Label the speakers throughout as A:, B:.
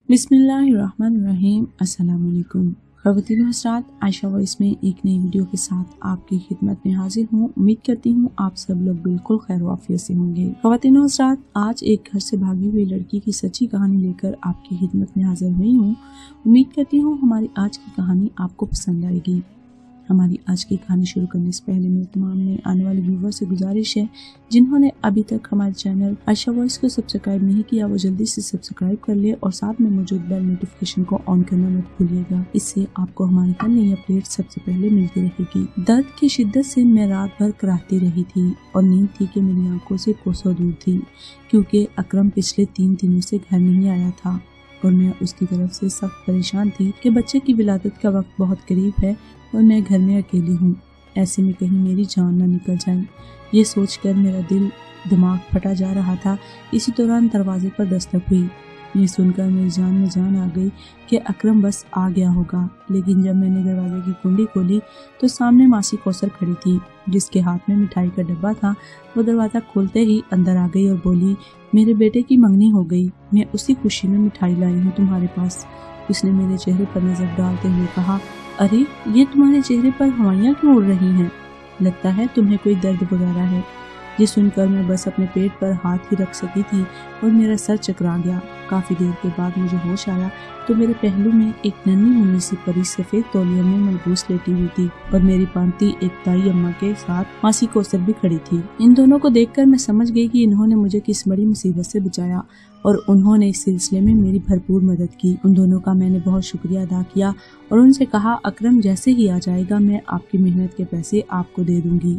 A: बिस्मिल्लाहिर्रहमानिर्रहीम। अस्सलाम वालेकुम। ख़वातीन व हज़रात, आयशा वॉइस में एक नई वीडियो के साथ आपकी खिदमत में हाजिर हूँ। उम्मीद करती हूँ आप सब लोग बिल्कुल खैर वाफियत से होंगे। ख़वातीन व हज़रात, आज एक घर से भागी हुई लड़की की सच्ची कहानी लेकर आपकी खिदमत में हाजिर हुई हूँ। उम्मीद करती हूँ हमारी आज की कहानी आपको पसंद आएगी। हमारी आज की कहानी शुरू करने से पहले मेरे तमाम नए आने वाले व्यूवर से गुजारिश है, जिन्होंने अभी तक हमारे चैनल आयशा वॉइस को सब्सक्राइब नहीं किया वो जल्दी से सब्सक्राइब कर ले और साथ में मौजूद बेल नोटिफिकेशन को ऑन करना मत भूलिएगा। इससे आपको हमारी हर नई अपडेट सबसे पहले मिलती रहेगी। दर्द की शिद्दत से मैं रात भर कराहती रही थी और नींद थी कि मेरी आंखों से कोसों दूर थी, क्योंकि अकरम पिछले 3 दिनों से घर नहीं आया था और मैं उसकी तरफ से सख्त परेशान थी कि बच्चे की विलादत का वक्त बहुत करीब है और मैं घर में अकेली हूँ। ऐसे में कहीं मेरी जान न निकल जाए, ये सोचकर मेरा दिल दिमाग फटा जा रहा था। इसी दौरान दरवाजे पर दस्तक हुई। ये सुनकर मेरी जान में जान आ गई कि अकरम बस आ गया होगा। लेकिन जब मैंने दरवाजे की कुंडी खोली तो सामने मासी कौसर खड़ी थी, जिसके हाथ में मिठाई का डब्बा था। वो दरवाज़ा खोलते ही अंदर आ गई और बोली, मेरे बेटे की मंगनी हो गई, मैं उसी खुशी में मिठाई लाई हूँ तुम्हारे पास। उसने मेरे चेहरे पर नजर डालते हुए कहा, अरे ये तुम्हारे चेहरे पर हवाइयाँ क्यों उड़ रही हैं? लगता है तुम्हें कोई दर्द वगैरह है। ये सुनकर मैं बस अपने पेट पर हाथ ही रख सकी थी और मेरा सर चकरा गया। काफी देर के बाद मुझे होश आया तो मेरे पहलू में एक नन्ही मुन्नी सी परी सफेद तौलिया में मलबूस लेटी हुई थी और मेरी पांती एक ताई अम्मा के साथ मासी कौसर भी खड़ी थी। इन दोनों को देखकर मैं समझ गई कि इन्होंने मुझे किस बड़ी मुसीबत से बचाया और उन्होंने इस सिलसिले में मेरी भरपूर मदद की। उन दोनों का मैंने बहुत शुक्रिया अदा किया और उनसे कहा, अकरम जैसे ही आ जाएगा मैं आपकी मेहनत के पैसे आपको दे दूंगी।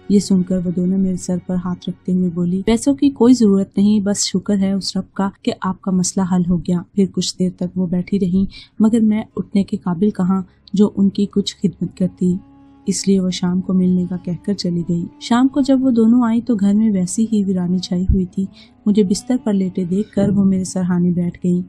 A: ये सुनकर वो दोनों मेरे सर पर हाथ रखते हुए बोली, पैसों की कोई जरूरत नहीं, बस शुक्र है उस रब का कि आपका मसला हल हो गया। फिर कुछ देर तक वो बैठी रही, मगर मैं उठने के काबिल कहाँ जो उनकी कुछ खिदमत करती। इसलिए वो शाम को मिलने का कहकर चली गई। शाम को जब वो दोनों आई तो घर में वैसी ही वीरानी छाई हुई थी। मुझे बिस्तर पर लेटे देखकर वो मेरे सरहाने बैठ गई,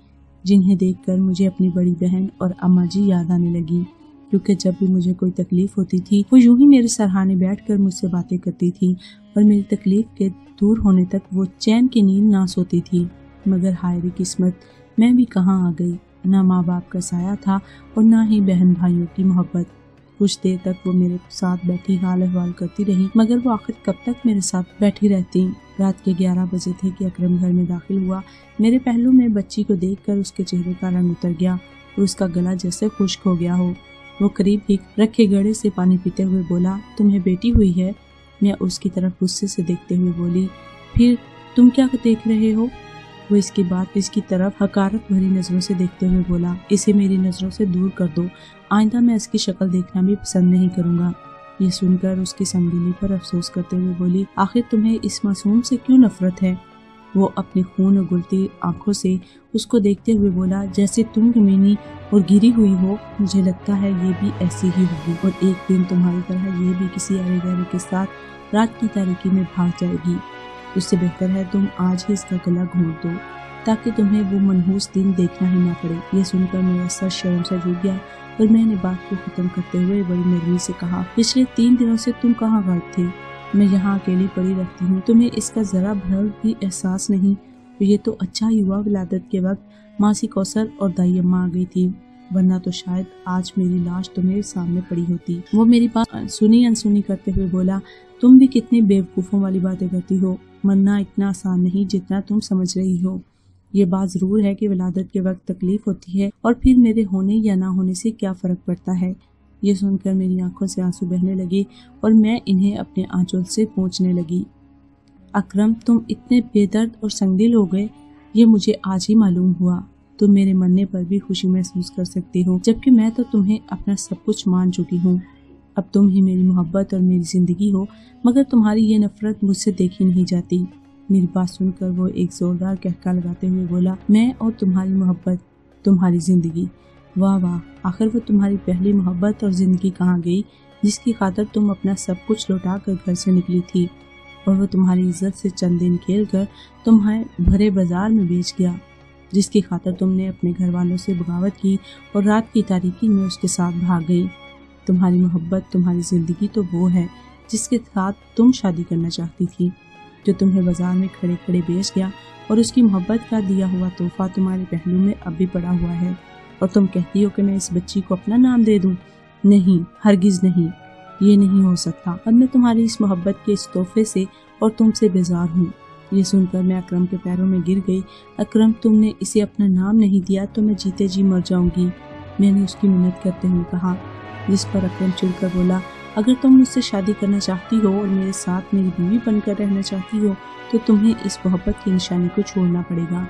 A: जिन्हें देखकर मुझे अपनी बड़ी बहन और अम्मा जी याद आने लगी, क्योंकि जब भी मुझे कोई तकलीफ होती थी वो यूं ही मेरे सरहाने बैठकर मुझसे बातें करती थी और मेरी तकलीफ के दूर होने तक वो चैन की नींद ना सोती थी। मगर हाय रे किस्मत, मैं भी कहाँ आ गई। ना माँ बाप का साया था और ना ही बहन भाइयों की मोहब्बत। कुछ देर तक वो मेरे साथ बैठी हाल अहवाल करती रही, मगर वो आखिर कब तक मेरे साथ बैठी रहती। रात के 11 बजे थे कि अकरम घर में दाखिल हुआ। मेरे पहलू में बच्ची को देखकर उसके चेहरे का रंग उतर गया और उसका गला जैसे खुश्क हो गया हो। वो करीब ही रखे गड़े से पानी पीते हुए बोला, तुम्हें बेटी हुई है? मैं उसकी तरफ गुस्से से देखते हुए बोली, फिर तुम क्या देख रहे हो? वो इसकी बात इसकी तरफ हकारत भरी नजरों से देखते हुए बोला, इसे मेरी नजरों से दूर कर दो, आइंदा मैं इसकी शक्ल देखना भी पसंद नहीं करूंगा। ये सुनकर उसकी संगीली पर अफसोस करते हुए बोली, आखिर तुम्हें इस मासूम से क्यों नफरत है? वो अपनी खून उगलती आंखों से उसको देखते हुए बोला, जैसे तुम जमीनी और गिरी हुई हो, मुझे लगता है ये भी ऐसी ही होगी और एक दिन तुम्हारी तरह ये भी किसी अरे गहरे के साथ रात की तारीकी में भाग जाएगी। उससे बेहतर है तुम आज ही इसका गला घोंट दो, ताकि तुम्हें वो मनहूस दिन देखना ही ना पड़े। ये सुनकर मेरा सर शर्म से झुक गया और मैंने बात को खत्म करते हुए बड़ी नरमी से कहा, पिछले 3 दिनों से तुम कहाँ गायब थे? मैं यहाँ अकेली पड़ी रहती हूँ, तुम्हें इसका जरा भर भी एहसास नहीं? तो ये तो अच्छा ही हुआ विलादत के वक्त मासी कौसर और दाई अम्मा आ गई थी, वरना तो शायद आज मेरी लाश तुम्हारे सामने पड़ी होती। वो मेरी बात सुनी अनसुनी करते हुए बोला, तुम भी कितनी बेवकूफ़ों वाली बातें करती हो। मरना इतना आसान नहीं जितना तुम समझ रही हो। ये बात जरूर है कि विलादत के वक्त तकलीफ होती है और फिर मेरे होने या ना होने से क्या फर्क पड़ता है। ये सुनकर मेरी आंखों से आंसू बहने लगे और मैं इन्हें अपने आंचल से पोंछने लगी। अकरम, तुम इतने बेदर्द और संगदिल हो गए, ये मुझे आज ही मालूम हुआ। तुम मेरे मरने पर भी खुशी महसूस कर सकती हो, जबकि मैं तो तुम्हें अपना सब कुछ मान चुकी हूँ। अब तुम ही मेरी मोहब्बत और मेरी जिंदगी हो, मगर तुम्हारी ये नफरत मुझसे देखी नहीं जाती। मेरी बात सुनकर वो एक जोरदार कहका लगाते हुए बोला, मैं और तुम्हारी मोहब्बत, तुम्हारी जिंदगी, वाह वाह, आखिर वो तुम्हारी पहली मोहब्बत और जिंदगी कहाँ गई, जिसकी खातर तुम अपना सब कुछ लौटा कर घर से निकली थी और वो तुम्हारी इज्जत से चंद दिन खेल कर तुम्हें भरे बाजार में बेच गया, जिसकी खातर तुमने अपने घर वालों से बगावत की और रात की तारीकी में उसके साथ भाग गई। तुम्हारी मोहब्बत, तुम्हारी जिंदगी तो वो है जिसके साथ तुम शादी करना चाहती थी। जो तुम्हें बाजार में खड़े खड़े बेच गया, और उसकी मोहब्बत का दिया हुआ तोहफा तुम्हारे पहलू में अब भी पड़ा हुआ है, और तुम कहती हो कि मैं इस बच्ची को अपना नाम दे दूं। नहीं, हरगिज नहीं, ये नहीं हो सकता। अब मैं तुम्हारी इस मोहब्बत के इस तोहफे से और तुमसे बेजार हूँ। ये सुनकर मैं अकरम के पैरों में गिर गई। अकरम, तुमने इसे अपना नाम नहीं दिया तो मैं जीते जी मर जाऊंगी, मैंने उसकी मिन्नत करते हुए कहा। जिस पर अकरम चिढ़कर बोला, अगर तुम मुझसे शादी करना चाहती हो और मेरे साथ मेरी बीवी बनकर रहना चाहती हो तो तुम्हें इस मोहब्बत की निशानी को छोड़ना पड़ेगा।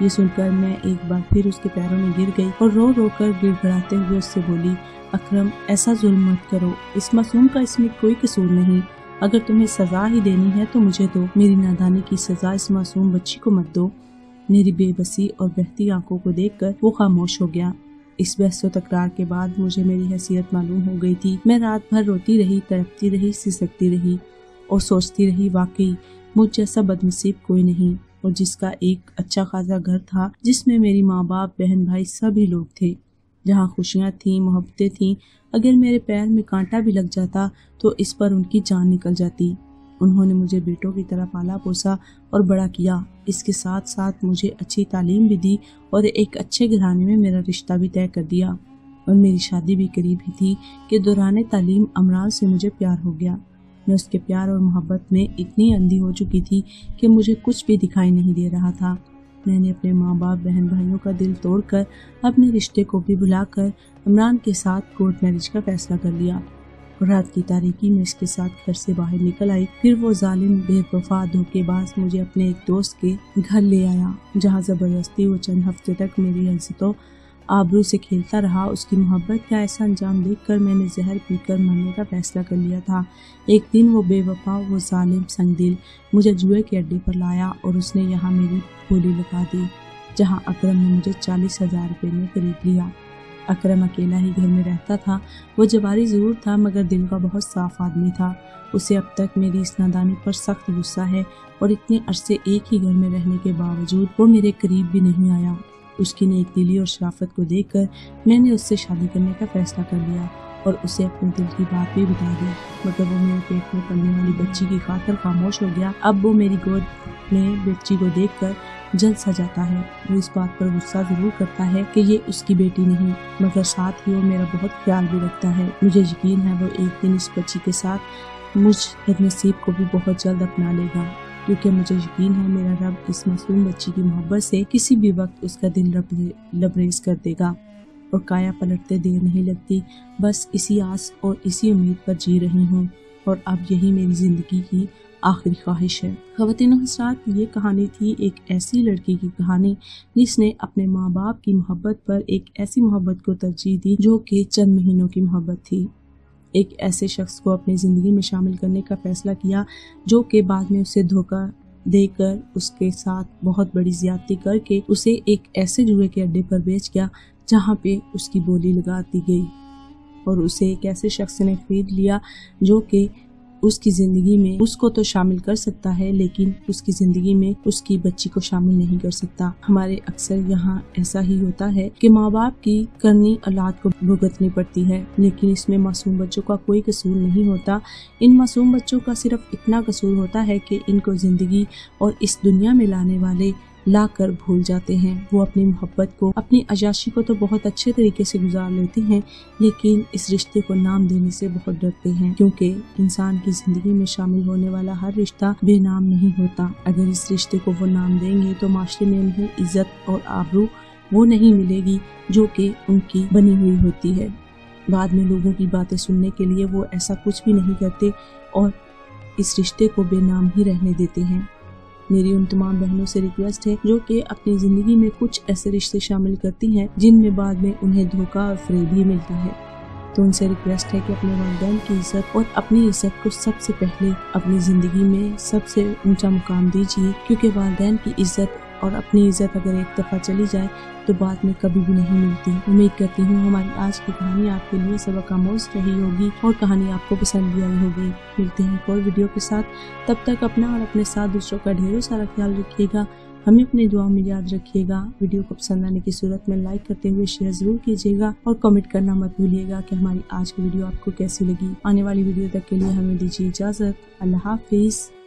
A: ये सुनकर मैं एक बार फिर उसके पैरों में गिर गई और रो रो कर गिड़गिड़ाते हुए उससे बोली, अकरम, ऐसा जुल्म मत करो, इस मासूम का इसमें कोई कसूर नहीं। अगर तुम्हें सजा ही देनी है तो मुझे दो, मेरी नादानी की सजा इस मासूम बच्ची को मत दो। मेरी बेबसी और बहती आंखों को देखकर वो खामोश हो गया। इस बहस व तकरार के बाद मुझे मेरी हैसियत मालूम हो गई थी। मैं रात भर रोती रही, तड़पती रही, सिसकती रही और सोचती रही, वाकई मुझ जैसा बदनसीब कोई नहीं, और जिसका एक अच्छा खासा घर था जिसमें मेरी माँ बाप, बहन भाई सभी लोग थे, जहाँ खुशियाँ थीं, मोहब्बतें थीं। अगर मेरे पैर में कांटा भी लग जाता तो इस पर उनकी जान निकल जाती। उन्होंने मुझे बेटों की तरह पाला पोसा और बड़ा किया। इसके साथ साथ मुझे अच्छी तालीम भी दी और एक अच्छे घराने में मेरा रिश्ता भी तय कर दिया, और मेरी शादी भी करीब ही थी कि दौरान तालीम अमरान से मुझे प्यार हो गया। मैं उसके प्यार और मोहब्बत में इतनी अंधी हो चुकी थी कि मुझे कुछ भी दिखाई नहीं दे रहा था। मैंने अपने माँ बाप, बहन भाइयों का दिल तोड़कर अपने रिश्ते को भी भुलाकर इमरान के साथ कोर्ट मैरिज का फैसला कर लिया, और रात की तारीकी में इसके साथ घर से बाहर निकल आई। फिर वो जालिम, बेवफा, धोखेबाज मुझे अपने एक दोस्त के घर ले आया, जहाँ जबरदस्ती वो चंद हफ्ते तक मेरी इज्जतों आबरू से खेलता रहा। उसकी मोहब्बत का ऐसा अंजाम देखकर मैंने जहर पीकर मरने का फैसला कर लिया था। एक दिन वो बेवफा, वो जालिम संगदिल मुझे जुए के अड्डे पर लाया और उसने यहाँ मेरी बोली लगा दी, जहाँ अकरम ने मुझे 40,000 रुपये में खरीद लिया। अकरम अकेला ही घर में रहता था। वो जवारी जरूर था मगर दिल का बहुत साफ आदमी था। उसे अब तक मेरी इस नादानी पर सख्त गुस्सा है, और इतने अरसे एक ही घर में रहने के बावजूद वो मेरे करीब भी नहीं आया। उसकी नेक दिली और शराफत को देखकर मैंने उससे शादी करने का फैसला कर लिया और उसे अपने दिल की बात भी बता दी, मगर वो मेरे पेट में पलने वाली बच्ची की खातिर खामोश हो गया। अब वो मेरी गोद में बच्ची को देखकर जल सा जाता है। वो इस बात पर गुस्सा जरूर करता है कि ये उसकी बेटी नहीं, मगर साथ ही वो मेरा बहुत ख्याल भी रखता है। मुझे यकीन है वो एक दिन इस बच्ची के साथ मुझ बदनसीब को भी बहुत जल्द अपना लेगा, क्योंकि मुझे यकीन है मेरा रब इस मासूम बच्ची की मोहब्बत से किसी भी वक्त उसका दिल लबरेज कर देगा। और काया पलटते देर नहीं लगती, बस इसी आस और इसी उम्मीद पर जी रही हूँ, और अब यही मेरी जिंदगी की आखिरी ख्वाहिश है। ख़वातीन हज़रात, ये कहानी थी एक ऐसी लड़की की कहानी जिसने अपने माँ बाप की मोहब्बत पर एक ऐसी मोहब्बत को तरजीह दी जो कि चंद महीनों की मोहब्बत थी। एक ऐसे शख्स को अपनी ज़िंदगी में शामिल करने का फैसला किया जो कि बाद में उसे धोखा देकर, उसके साथ बहुत बड़ी ज्यादती करके उसे एक ऐसे जुए के अड्डे पर बेच गया जहाँ पे उसकी बोली लगा दी गई, और उसे एक ऐसे शख्स ने खरीद लिया जो कि उसकी ज़िंदगी में उसको तो शामिल कर सकता है लेकिन उसकी ज़िंदगी में उसकी बच्ची को शामिल नहीं कर सकता। हमारे अक्सर यहाँ ऐसा ही होता है कि माँ बाप की करनी औलाद को भुगतनी पड़ती है, लेकिन इसमें मासूम बच्चों का कोई कसूर नहीं होता। इन मासूम बच्चों का सिर्फ इतना कसूर होता है कि इनको ज़िंदगी और इस दुनिया में लाने वाले ला कर भूल जाते हैं। वो अपनी मोहब्बत को, अपनी अयाशी को तो बहुत अच्छे तरीके से गुजार लेते हैं, लेकिन इस रिश्ते को नाम देने से बहुत डरते हैं, क्योंकि इंसान की जिंदगी में शामिल होने वाला हर रिश्ता बेनाम नहीं होता। अगर इस रिश्ते को वो नाम देंगे तो माशरे में उन्हें इज्जत और आबरू वो नहीं मिलेगी जो कि उनकी बनी हुई होती है। बाद में लोगों की बातें सुनने के लिए वो ऐसा कुछ भी नहीं करते और इस रिश्ते को बेनाम ही रहने देते हैं। मेरी उन तमाम बहनों से रिक्वेस्ट है जो कि अपनी जिंदगी में कुछ ऐसे रिश्ते शामिल करती हैं जिनमें बाद में उन्हें धोखा और फरेब ही मिलता है, तो उनसे रिक्वेस्ट है कि अपने वालिदैन की इज्जत और अपनी इज्जत को सबसे पहले अपनी जिंदगी में सबसे ऊंचा मुकाम दीजिए, क्योंकि वालिदैन की इज्जत और अपनी इज्जत अगर एक दफ़ा चली जाए तो बाद में कभी भी नहीं मिलती। उम्मीद करती हूँ हमारी आज की कहानी आपके लिए सबक आमोज रही होगी और कहानी आपको पसंद भी आई होगी। मिलते हैं एक और वीडियो के साथ, तब तक अपना और अपने साथ दूसरों का ढेरों सारा ख्याल रखिएगा। हमें अपनी दुआ में याद रखिएगा। वीडियो को पसंद आने की सूरत में लाइक करते हुए शेयर जरूर कीजिएगा और कमेंट करना मत भूलिएगा कि हमारी आज की वीडियो आपको कैसी लगी। आने वाली वीडियो तक के लिए हमें दीजिए इजाज़त। अल्लाह हाफिज़।